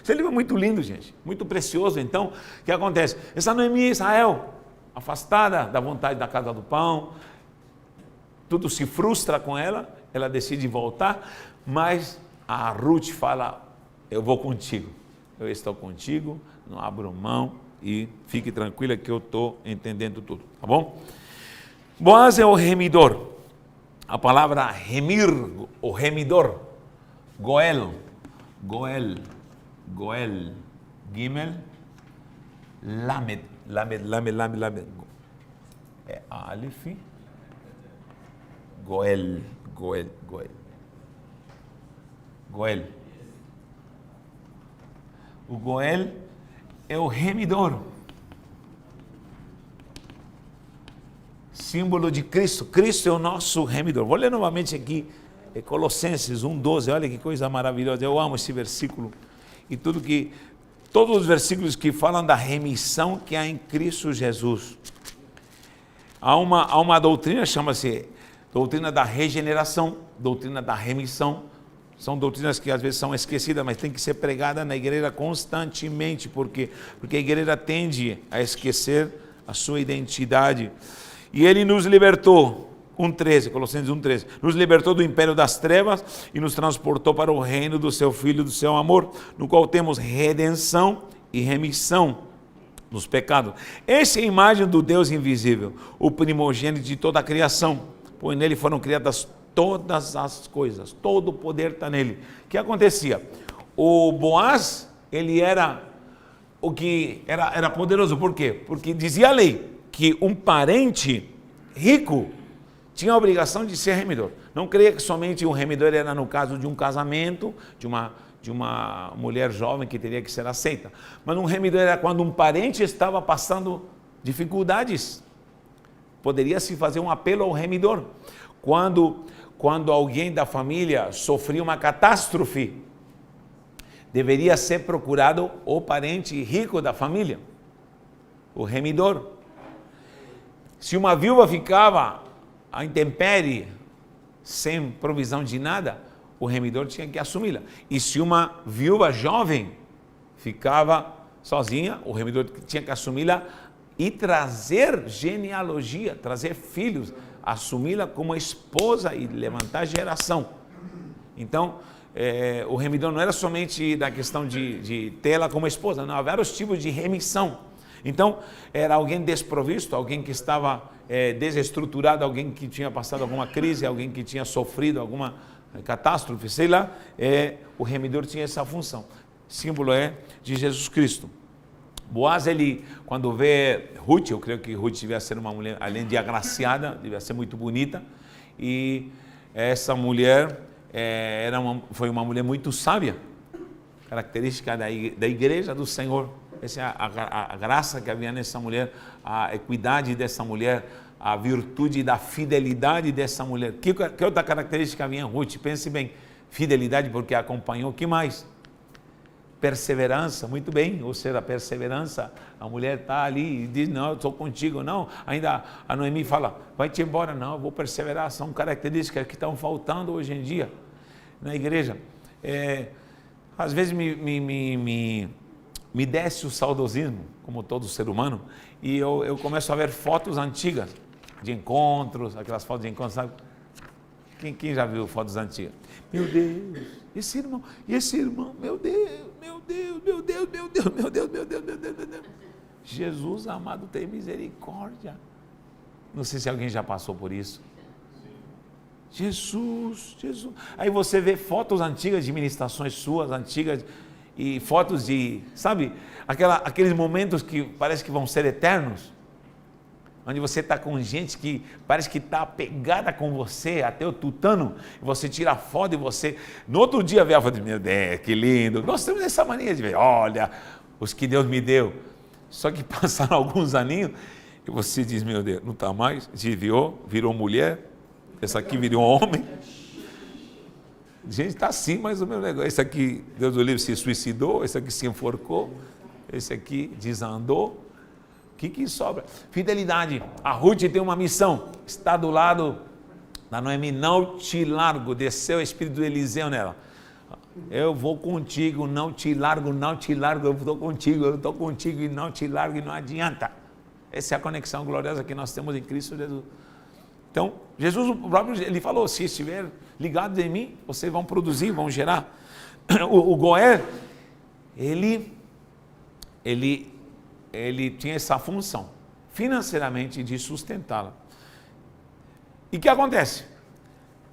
Esse livro é muito lindo, gente, muito precioso. Então, o que acontece? Essa Noemi é Israel, afastada da vontade da casa do pão, tudo se frustra com ela, ela decide voltar, mas a Ruth fala, eu vou contigo, eu estou contigo, não abro mão e fique tranquila que eu estou entendendo tudo, tá bom? Boaz é o remidor, a palavra remir, o remidor, Goel, Gimel, Lamed, é Aleph, Goel. O Goel é o remidor, símbolo de Cristo. Cristo é o nosso remidor. Vou ler novamente aqui, Colossenses 1:12, olha que coisa maravilhosa, eu amo esse versículo, e todos os versículos que falam da remissão que há em Cristo Jesus. Há uma doutrina, chama-se doutrina da regeneração, doutrina da remissão. São doutrinas que às vezes são esquecidas, mas tem que ser pregada na igreja constantemente, porque a igreja tende a esquecer a sua identidade. E ele nos libertou, 1:13, Colossenses 1:13, nos libertou do império das trevas e nos transportou para o reino do seu Filho, do seu amor, no qual temos redenção e remissão dos pecados. Essa é a imagem do Deus invisível, o primogênito de toda a criação, pois nele foram criadas todas as coisas, todo o poder está nele. O que acontecia? O Boaz, ele era o que era poderoso, por quê? Porque dizia a lei que um parente rico tinha a obrigação de ser remidor. Não creia que somente o remidor era no caso de um casamento, de uma mulher jovem que teria que ser aceita. Mas um remidor era quando um parente estava passando dificuldades. Poderia-se fazer um apelo ao remidor. Quando alguém da família sofria uma catástrofe, deveria ser procurado o parente rico da família, o remidor. Se uma viúva ficava à intempérie, sem provisão de nada, o remidor tinha que assumi-la. E se uma viúva jovem ficava sozinha, o remidor tinha que assumi-la e trazer genealogia, trazer filhos, assumi-la como esposa e levantar geração. Então, o remidor não era somente da questão de tê-la como esposa, não, havia vários tipos de remissão. Então, era alguém desprovisto, alguém que estava desestruturado, alguém que tinha passado alguma crise, alguém que tinha sofrido alguma catástrofe, sei lá, o remidor tinha essa função. Símbolo de Jesus Cristo. Boaz, ele, quando vê Ruth, eu creio que Ruth devia ser uma mulher, além de agraciada, devia ser muito bonita, e essa mulher foi uma mulher muito sábia, característica da igreja do Senhor. Essa é a graça que havia nessa mulher, a equidade dessa mulher, a virtude da fidelidade dessa mulher. Que outra característica havia em Ruth? Pense bem, fidelidade porque acompanhou, o que mais? Perseverança, muito bem, ou seja, a perseverança, a mulher está ali e diz, não, eu estou contigo, não, ainda a Noemi fala, vai-te embora, não, eu vou perseverar, são características que estão faltando hoje em dia na igreja. Às vezes me desce o saudosismo, como todo ser humano, e eu começo a ver fotos antigas, de encontros, aquelas fotos de encontros, sabe? Quem já viu fotos antigas? Meu Deus, esse irmão, meu Deus. Jesus amado, tem misericórdia. Não sei se alguém já passou por isso. Jesus. Aí você vê fotos antigas de ministrações suas, antigas, e fotos de, sabe, aqueles momentos que parece que vão ser eternos, onde você está com gente que parece que está apegada com você, até o tutano, e você tira a foto e você, no outro dia vê a foto, meu Deus, que lindo. Nós temos essa mania de ver, olha, os que Deus me deu. Só que passaram alguns aninhos, e você diz, meu Deus, não está mais, virou mulher, essa aqui virou homem. Gente, está assim mais ou menos o negócio. Esse aqui, Deus do livre, se suicidou, esse aqui se enforcou, esse aqui desandou. O que sobra? Fidelidade. A Ruth tem uma missão, está do lado da Noemi, não te largo, desceu o espírito do Eliseu nela. Eu vou contigo, não te largo, eu estou contigo e não te largo e não adianta. Essa é a conexão gloriosa que nós temos em Cristo Jesus. Então, Jesus, o próprio, ele falou, se estiver ligado em mim, vocês vão produzir, vão gerar. O Goer, ele tinha essa função, financeiramente, de sustentá-la. E o que acontece?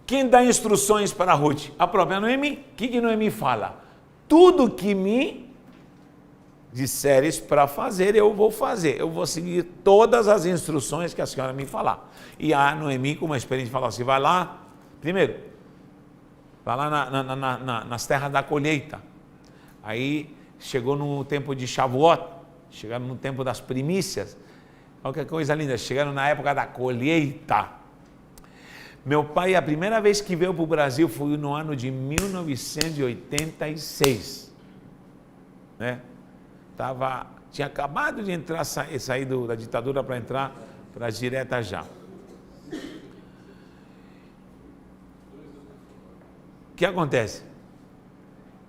Quem dá instruções para Ruth? A própria Noemi. O que Noemi fala? Tudo que me disseres para fazer, eu vou fazer. Eu vou seguir todas as instruções que a senhora me falar. E a Noemi, com uma experiência, falou assim, vai lá, primeiro, vai lá nas terras da colheita. Aí chegou no tempo de Shavuot, chegaram no tempo das primícias. Olha que coisa linda, chegaram na época da colheita. Meu pai, a primeira vez que veio para o Brasil foi no ano de 1986. Né? Tinha acabado de entrar, sair da ditadura para entrar para as diretas já. O que acontece?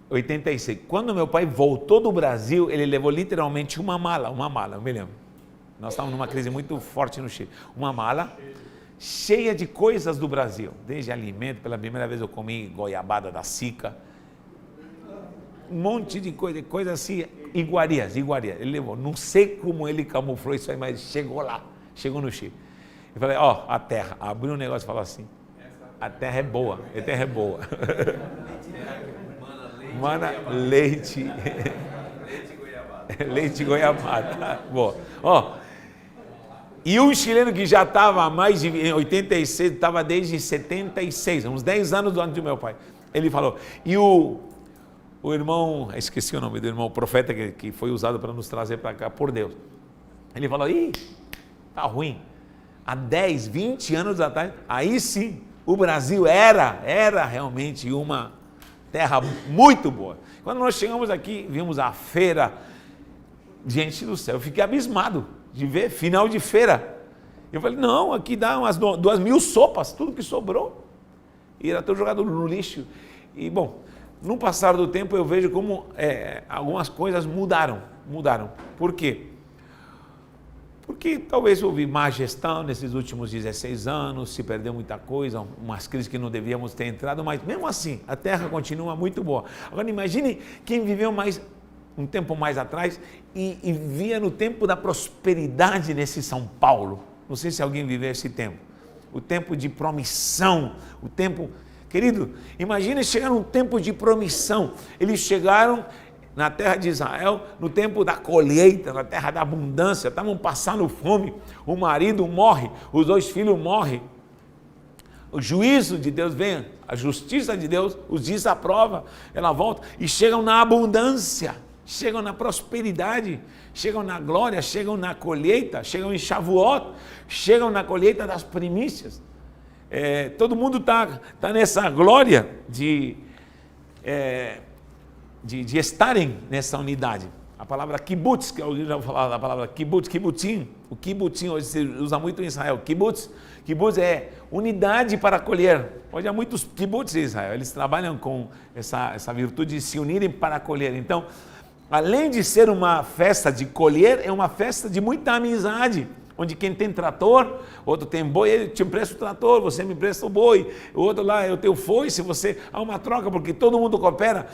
86. Quando meu pai voltou do Brasil, ele levou literalmente uma mala, eu me lembro. Nós estávamos numa crise muito forte no Chile. Uma mala cheia de coisas do Brasil, desde alimento, pela primeira vez eu comi goiabada da Sica, um monte de coisa assim, iguarias. Ele levou, não sei como ele camuflou isso aí, mas chegou lá, chegou no Chile. Eu falei, a terra, abriu um negócio e falou assim, a terra é boa, Mana, leite goiabada, boa. E um chileno que já estava mais de 86, estava desde 76, uns 10 anos do ano do meu pai. Ele falou, e o irmão, esqueci o nome do irmão, o profeta que foi usado para nos trazer para cá, por Deus. Ele falou, tá ruim. Há 10, 20 anos atrás, aí sim, o Brasil era realmente uma terra muito boa. Quando nós chegamos aqui, vimos a feira, gente do céu, eu fiquei abismado de ver, final de feira. Eu falei, não, aqui dá umas 2.000 sopas, tudo que sobrou. E era tudo jogado no lixo. E, bom, no passar do tempo eu vejo como algumas coisas mudaram. Por quê? Porque talvez houve má gestão nesses últimos 16 anos, se perdeu muita coisa, umas crises que não devíamos ter entrado, mas mesmo assim, a terra continua muito boa. Agora imagine quem viveu um tempo mais atrás e via no tempo da prosperidade nesse São Paulo. Não sei se alguém viveu esse tempo. O tempo de promissão, o tempo... Querido, imagine chegar num tempo de promissão. Eles chegaram na terra de Israel, no tempo da colheita, na terra da abundância, estavam passando fome, o marido morre, os 2 filhos morrem. O juízo de Deus vem, a justiça de Deus os desaprova, ela volta e chegam na abundância. Chegam na prosperidade, chegam na glória, chegam na colheita, chegam em Shavuot, chegam na colheita das primícias. Todo mundo está nessa glória de estarem nessa unidade. A palavra kibbutz, que alguém já falou da palavra kibbutzim, o kibbutzim hoje se usa muito em Israel. Kibbutz é unidade para colher. Hoje há muitos kibbutz em Israel, eles trabalham com essa virtude de se unirem para colher. Então, além de ser uma festa de colher, é uma festa de muita amizade, onde quem tem trator, outro tem boi, ele te empresta o trator, você me empresta o boi, o outro lá, eu tenho foice, você, há uma troca, porque todo mundo coopera,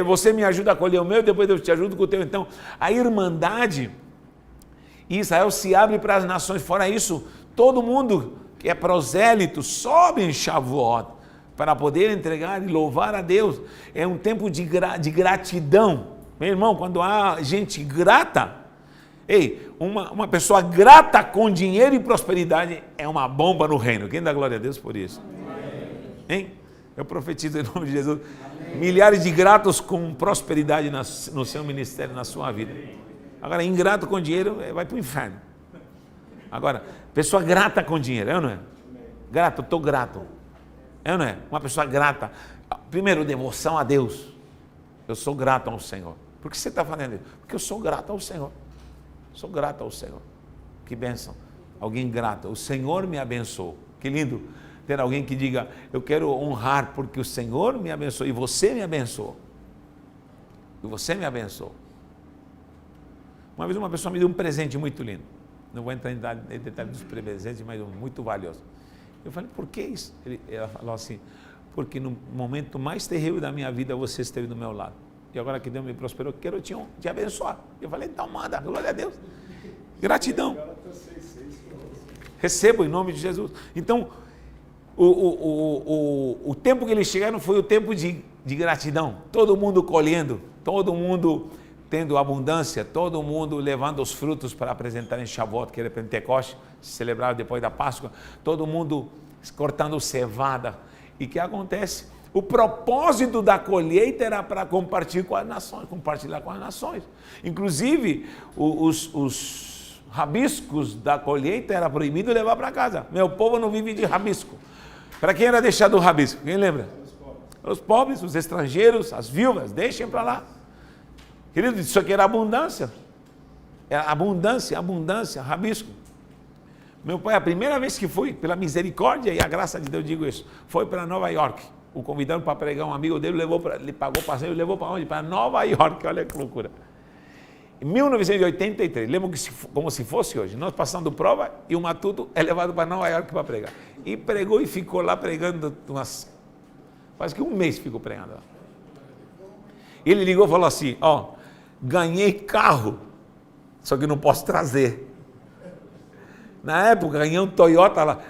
você me ajuda a colher o meu, depois eu te ajudo com o teu. Então, a irmandade, Israel se abre para as nações. Fora isso, todo mundo que é prosélito sobe em Shavuot, para poder entregar e louvar a Deus. É um tempo de gratidão. Meu irmão, quando há gente grata, uma pessoa grata com dinheiro e prosperidade é uma bomba no reino. Quem dá glória a Deus por isso? Hein? Eu profetizo em nome de Jesus. Amém. Milhares de gratos com prosperidade no seu ministério, na sua vida. Agora, ingrato com dinheiro, vai para o inferno. Agora, pessoa grata com dinheiro, é ou não é? Grato, estou grato. É ou não é? Uma pessoa grata. Primeiro, devoção a Deus. Eu sou grato ao Senhor. Por que você está fazendo isso? Porque eu sou grato ao Senhor. Sou grato ao Senhor. Que bênção. Alguém grato. O Senhor me abençoou. Que lindo ter alguém que diga, eu quero honrar porque o Senhor me abençoou e você me abençoou. E você me abençoou. Uma vez uma pessoa me deu um presente muito lindo. Não vou entrar em detalhes dos presentes, mas muito valioso. Eu falei, por que isso? Ela falou assim, porque no momento mais terrível da minha vida você esteve do meu lado. E agora que Deus me prosperou, quero te abençoar. Eu falei, então manda, glória a Deus. Gratidão. Recebo em nome de Jesus. Então, o tempo que eles chegaram foi o tempo de gratidão. Todo mundo colhendo, todo mundo tendo abundância, todo mundo levando os frutos para apresentar em Shavuot, que era Pentecoste, celebrado depois da Páscoa, todo mundo cortando cevada. E o que acontece? O propósito da colheita era para compartilhar com as nações. Inclusive, os rabiscos da colheita era proibido levar para casa. Meu povo não vive de rabisco. Para quem era deixado o rabisco? Quem lembra? Os pobres, os estrangeiros, as viúvas, deixem para lá. Querido, isso aqui era abundância. Era abundância, rabisco. Meu pai, a primeira vez que fui, pela misericórdia e a graça de Deus, digo isso, foi para Nova York. O convidado para pregar, um amigo dele, ele pagou o passeio e levou para onde? Para Nova York, olha que loucura. Em 1983, lembro como se fosse hoje, nós passando prova e o Matuto é levado para Nova York para pregar. E pregou e ficou lá pregando quase que um mês ficou pregando lá. Ele ligou e falou assim, ganhei carro, só que não posso trazer. Na época ganhei um Toyota lá,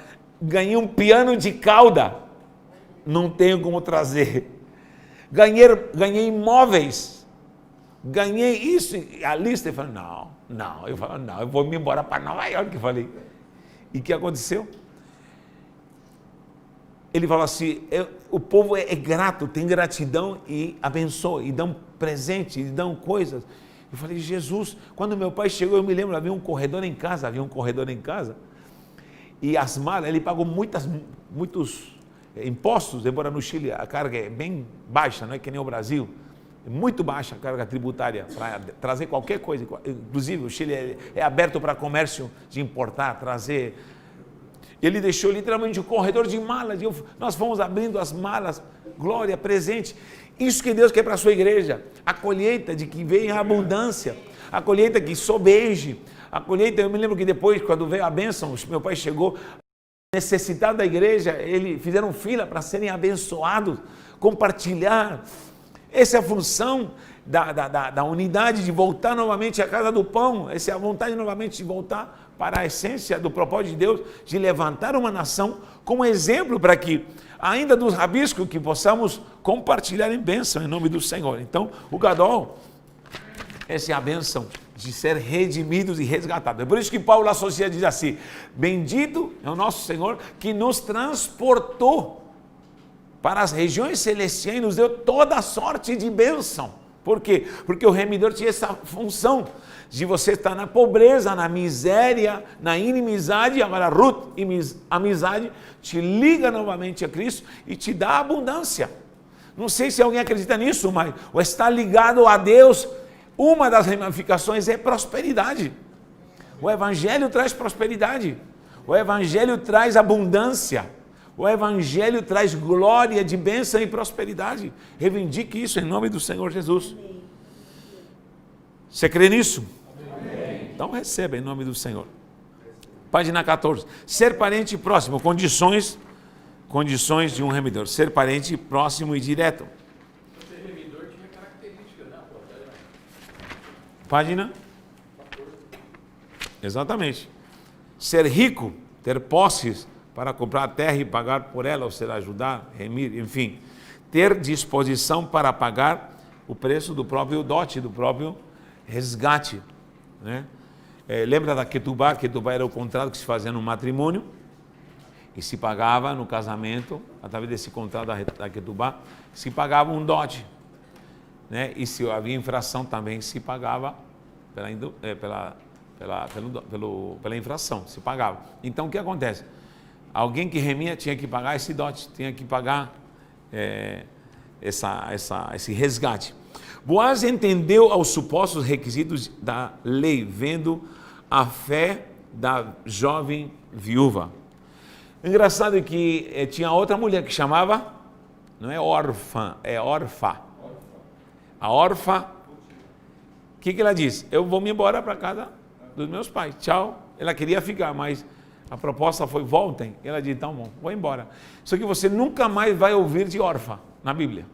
ganhei um piano de cauda, não tenho como trazer. Ganhei imóveis. Ganhei isso, a lista, eu falei, não, eu vou me embora para Nova York, eu falei. E o que aconteceu? Ele falou assim, o povo é grato, tem gratidão e abençoa, e dão presente, e dão coisas. Eu falei, Jesus, quando meu pai chegou, eu me lembro, havia um corredor em casa, e as malas, ele pagou muitos impostos, embora no Chile a carga é bem baixa, não é que nem o Brasil. Muito baixa a carga tributária para trazer qualquer coisa. Inclusive, o Chile é aberto para comércio de importar, trazer. Ele deixou literalmente um corredor de malas. Nós fomos abrindo as malas, glória, presente. Isso que Deus quer para a sua igreja. A colheita de que vem a abundância. A colheita que sobeje. A colheita, eu me lembro que depois, quando veio a bênção, meu pai chegou, necessitado da igreja, eles fizeram fila para serem abençoados, compartilhar. Essa é a função da unidade, de voltar novamente à casa do pão. Essa é a vontade novamente de voltar para a essência do propósito de Deus, de levantar uma nação como exemplo para que, ainda dos rabiscos, que possamos compartilhar em bênção em nome do Senhor. Então, o Gadol, essa é a bênção de ser redimidos e resgatados. É por isso que Paulo associa, diz assim, bendito é o nosso Senhor que nos transportou para as regiões celestiais, nos deu toda a sorte de bênção. Por quê? Porque o remidor tinha essa função de você estar na pobreza, na miséria, na inimizade. Agora Ruth, amizade, te liga novamente a Cristo e te dá abundância. Não sei se alguém acredita nisso, mas o estar ligado a Deus, uma das ramificações é prosperidade. O Evangelho traz prosperidade. O Evangelho traz abundância. O Evangelho traz glória de bênção e prosperidade. Reivindique isso em nome do Senhor Jesus. Você crê nisso? Amém. Então receba em nome do Senhor. Página 14. Ser parente próximo. Condições de um remidor. Ser parente próximo e direto. Ser remidor tinha características, né? Página? Exatamente. Ser rico, ter posses para comprar a terra e pagar por ela, ou seja, ajudar, remir, enfim. Ter disposição para pagar o preço do próprio dote, do próprio resgate. Né? Lembra da Ketubá? Ketubá era o contrato que se fazia no matrimônio e se pagava no casamento, através desse contrato da Ketubá, se pagava um dote. Né? E se havia infração também se pagava pela infração, se pagava. Então o que acontece? Alguém que remia tinha que pagar esse dote, tinha que pagar esse resgate. Boaz entendeu aos supostos requisitos da lei, vendo a fé da jovem viúva. Engraçado que tinha outra mulher que chamava, não é órfã, é órfã. A órfã que ela disse? Eu vou me embora para casa dos meus pais, tchau. Ela queria ficar, mas a proposta foi voltem. Ela disse, então bom, vou embora. Só que você nunca mais vai ouvir de órfã na Bíblia.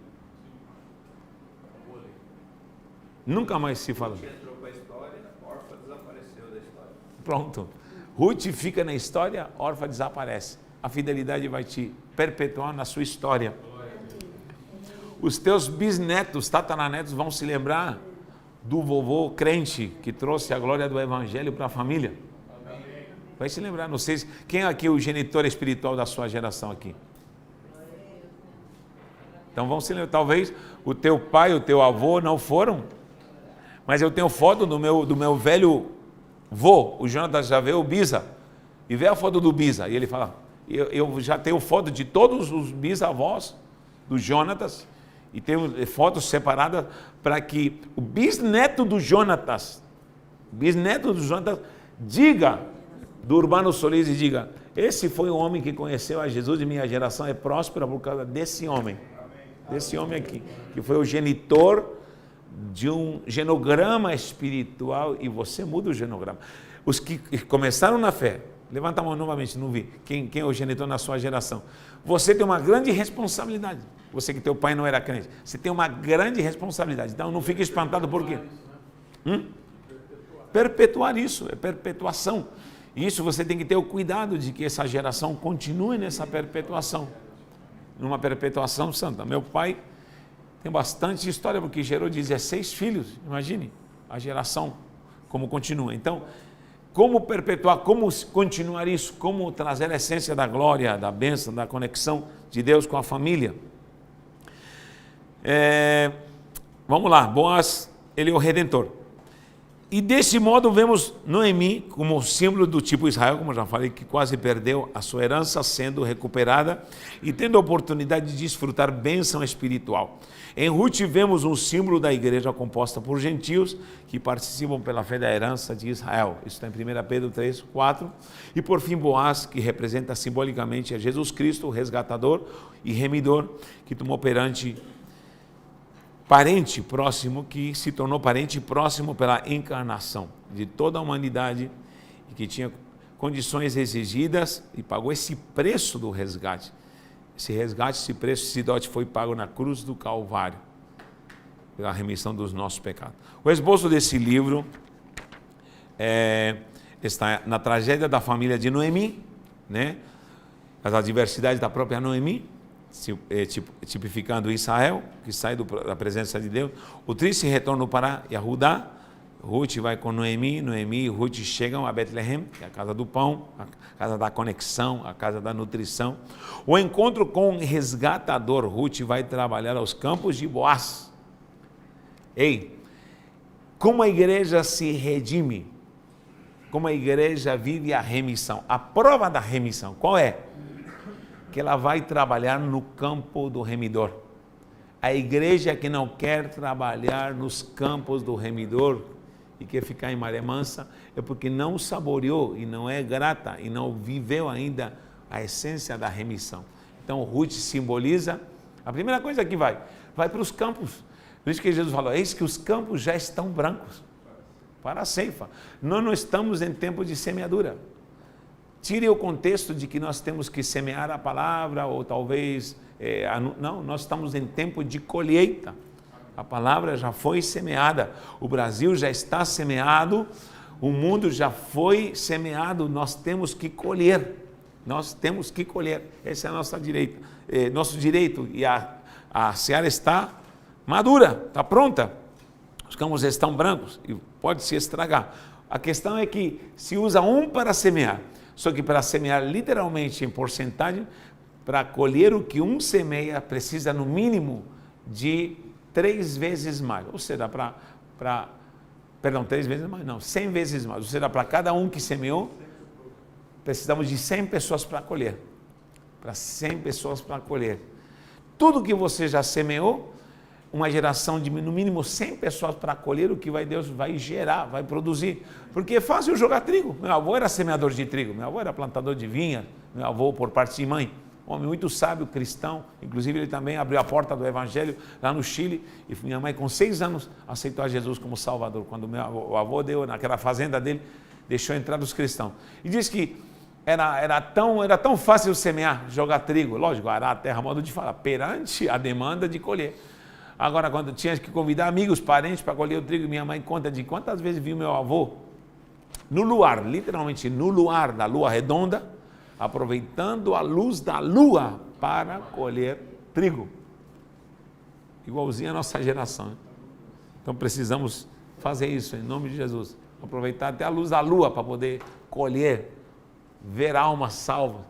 Nunca mais se fala. Entrou para a história, órfã desapareceu da história. Pronto. Ruth fica na história, órfã desaparece. A fidelidade vai te perpetuar na sua história. Os teus bisnetos, tataranetos vão se lembrar do vovô crente que trouxe a glória do evangelho para a família. Vai se lembrar, não sei quem aqui é o genitor espiritual da sua geração aqui. Então vão se lembrar, talvez o teu pai, o teu avô não foram, mas eu tenho foto do meu velho vô, o Jonatas já vê o Bisa, e vê a foto do Bisa, e ele fala, eu já tenho foto de todos os bisavós do Jonatas, e tenho fotos separadas para que o bisneto do Jonatas diga do Urbano Solis e diga, esse foi o homem que conheceu a Jesus e minha geração é próspera por causa desse homem. Desse homem aqui, que foi o genitor de um genograma espiritual e você muda o genograma. Os que começaram na fé, levanta a mão novamente, não vi, quem é o genitor na sua geração. Você tem uma grande responsabilidade. Você que teu pai não era crente, você tem uma grande responsabilidade. Então não fique espantado por quê? Perpetuar isso, é perpetuação. E isso você tem que ter o cuidado de que essa geração continue nessa perpetuação. Numa perpetuação santa. Meu pai tem bastante história, porque gerou 16 filhos, imagine a geração, como continua. Então, como perpetuar, como continuar isso, como trazer a essência da glória, da bênção, da conexão de Deus com a família. Vamos lá, Boaz, ele é o Redentor. E desse modo vemos Noemi como símbolo do tipo Israel, como já falei, que quase perdeu a sua herança, sendo recuperada e tendo a oportunidade de desfrutar bênção espiritual. Em Ruth vemos um símbolo da igreja composta por gentios que participam pela fé da herança de Israel. Isso está em 1 Pedro 3, 4. E por fim Boaz, que representa simbolicamente a Jesus Cristo, o resgatador e remidor, que tomou parente próximo, que se tornou parente próximo pela encarnação de toda a humanidade e que tinha condições exigidas e pagou esse preço do resgate. Esse resgate, esse preço, esse dote foi pago na cruz do Calvário, pela remissão dos nossos pecados. O esboço desse livro está na tragédia da família de Noemi, né? As adversidades da própria Noemi, tipificando Israel, que sai da presença de Deus, o triste retorno para Yehudá. Ruth vai com Noemi e Ruth chegam a Betlehem, que é a casa do pão, a casa da conexão, a casa da nutrição. O encontro com o resgatador. Ruth vai trabalhar aos campos de Boaz. Como a igreja se redime, como a igreja vive a remissão. A prova da remissão, qual é? Que ela vai trabalhar no campo do remidor. A igreja que não quer trabalhar nos campos do remidor e quer ficar em maré mansa, é porque não saboreou e não é grata e não viveu ainda a essência da remissão. Então Ruth simboliza, a primeira coisa que vai para os campos. Por isso que Jesus falou, eis que os campos já estão brancos para a ceifa. Nós não estamos em tempo de semeadura. Tire o contexto de que nós temos que semear a palavra, ou talvez, não, nós estamos em tempo de colheita. A palavra já foi semeada, o Brasil já está semeado, o mundo já foi semeado, nós temos que colher, esse é nosso direito, e a seara está madura, está pronta, os campos estão brancos, e pode se estragar. A questão é que se usa para semear, só que para semear literalmente em porcentagem, para colher o que um semeia, precisa no mínimo de 3 vezes mais. Ou seja, 3 vezes mais, não, 100 vezes mais. Ou seja, para cada um que semeou, precisamos de 100 pessoas para colher. Para 100 pessoas para colher. Tudo que você já semeou, uma geração de no mínimo 100 pessoas para colher o que Deus vai gerar, vai produzir. Porque é fácil jogar trigo. Meu avô era semeador de trigo, meu avô era plantador de vinha, meu avô por parte de mãe, um homem muito sábio, cristão. Inclusive ele também abriu a porta do evangelho lá no Chile, e minha mãe com 6 anos aceitou a Jesus como Salvador, quando o avô deu naquela fazenda dele, deixou entrar os cristãos. E diz que era tão fácil semear, jogar trigo, lógico, arar a terra, modo de falar, perante a demanda de colher. Agora, quando tinha que convidar amigos, parentes para colher o trigo, minha mãe conta de quantas vezes viu meu avô no luar, literalmente no luar da lua redonda, aproveitando a luz da lua para colher trigo. Igualzinho a nossa geração. Então precisamos fazer isso em nome de Jesus. Aproveitar até a luz da lua para poder colher, ver almas salvas,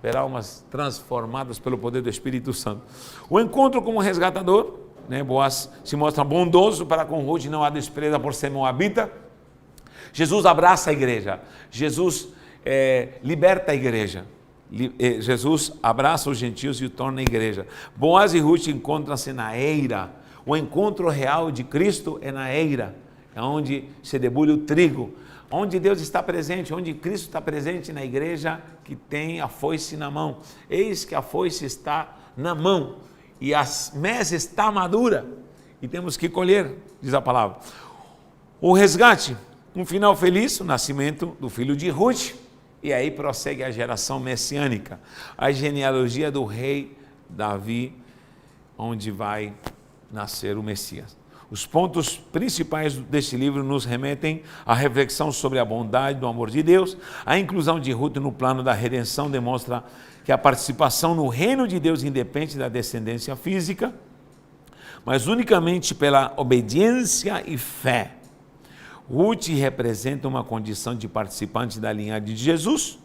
ver almas transformadas pelo poder do Espírito Santo. O encontro com o resgatador, né? Boaz se mostra bondoso para com Ruth, não há desprezo por ser moabita. Jesus abraça a igreja, Jesus liberta a igreja, Jesus abraça os gentios e o torna a igreja. Boaz e Ruth encontram-se na eira. O encontro real de Cristo é na eira, é onde se debulha o trigo, onde Deus está presente, onde Cristo está presente na igreja que tem a foice na mão. Eis que a foice está na mão e a messe está madura e temos que colher, diz a palavra. O resgate, um final feliz, o nascimento do filho de Ruth, e aí prossegue a geração messiânica, a genealogia do rei Davi, onde vai nascer o Messias. Os pontos principais deste livro nos remetem à reflexão sobre a bondade do amor de Deus. A inclusão de Ruth no plano da redenção demonstra que a participação no reino de Deus independe da descendência física, mas unicamente pela obediência e fé. Ruth representa uma condição de participante da linhagem de Jesus,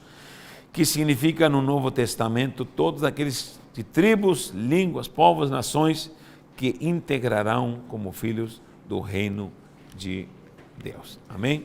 que significa no Novo Testamento todos aqueles de tribos, línguas, povos, nações que integrarão como filhos do reino de Deus. Amém?